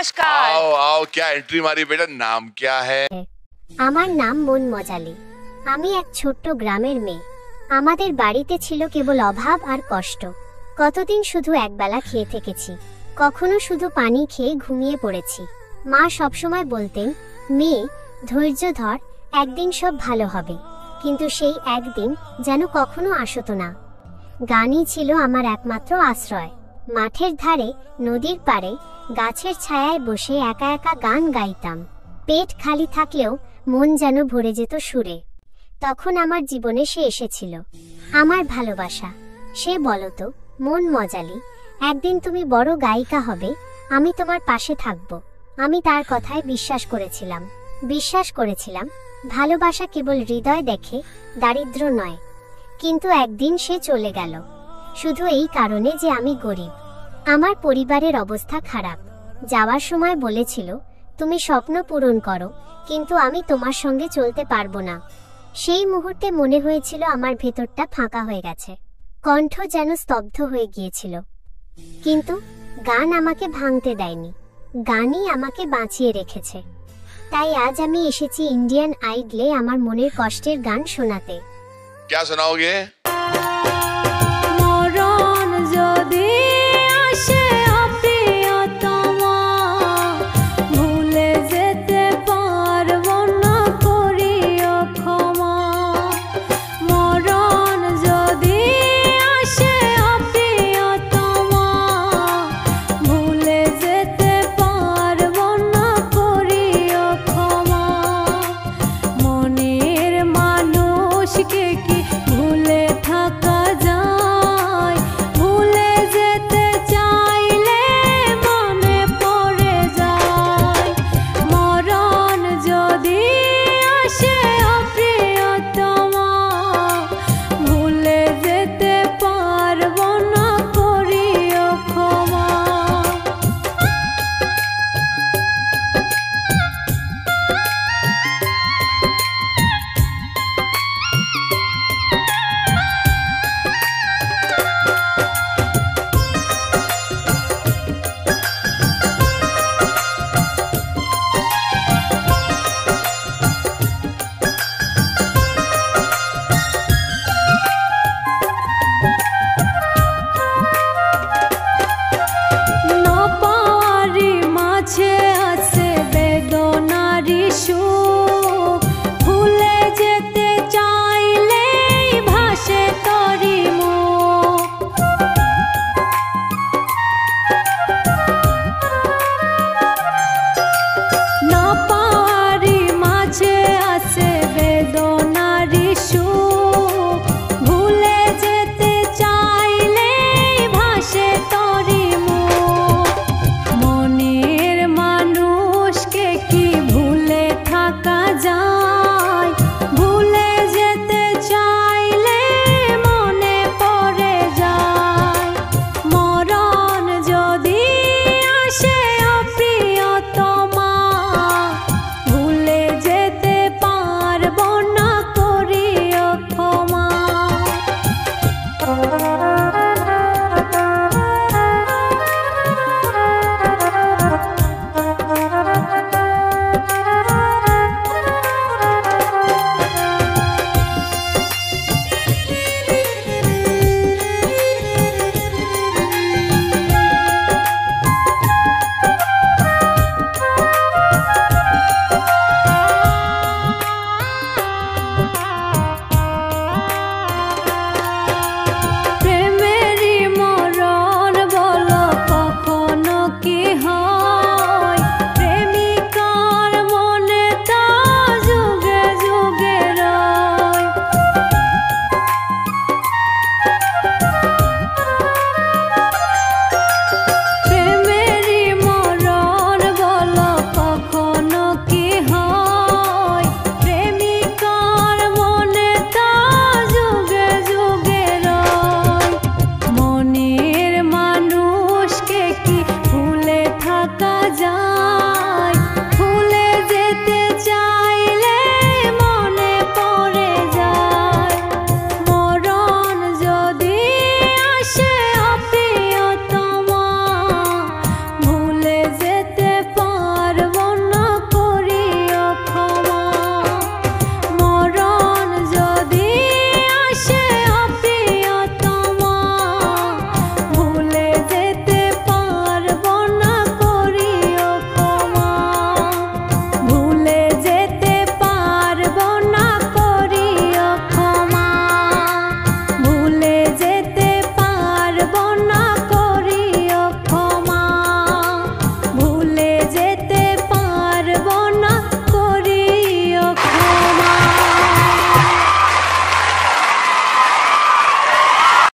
नमस्कार। आओ आओ, क्या एंट्री मारी बेटा, नाम क्या है? আমার নাম মন মজালি। আমি এক ছোট্ট গ্রামের মেয়ে। আমাদের বাড়িতে ছিল কেবল অভাব আর কষ্ট। কতদিন শুধু একবেলা খেয়ে থেকেছি, কখনো শুধু পানি খেয়ে ঘুমিয়ে পড়েছি। মা সবসময় বলতেন, মেয়ে ধৈর্য ধর, একদিন সব ভালো হবে। কিন্তু সেই একদিন যেন কখনো আসতো না। গানই ছিল আমার একমাত্র আশ্রয়। মাঠের ধারে, নদীর পাড়ে, গাছের ছায়ায় বসে একা একা গান গাইতাম। পেট খালি থাকলেও মন যেন ভরে যেত সুরে। তখন আমার জীবনে সে এসেছিল, আমার ভালোবাসা। সে বলতো, মন মজালি, একদিন তুমি বড় গায়িকা হবে, আমি তোমার পাশে থাকব। আমি তার কথায় বিশ্বাস করেছিলাম ভালোবাসা কেবল হৃদয় দেখে, দারিদ্র নয়। কিন্তু একদিন সে চলে গেল, শুধু এই কারণে যে আমি গরিব। আমার পরিবারের অবস্থা খারাপ। যাওয়ার সময় বলেছিল, তুমি স্বপ্ন পূরণ করো, কিন্তু আমি তোমার সঙ্গে চলতে পারবো না। সেই মুহূর্তে মনে হয়েছিল আমার ভেতরটা ফাঁকা হয়ে গেছে, কণ্ঠ যেন স্তব্ধ হয়ে গিয়েছিল। কিন্তু গান আমাকে ভাঙতে দেয়নি, গানই আমাকে বাঁচিয়ে রেখেছে। তাই আজ আমি এসেছি ইন্ডিয়ান আইডলে আমার মনের কষ্টের গান শোনাতে। क्या सुनाओगे? মরণ যদি আসে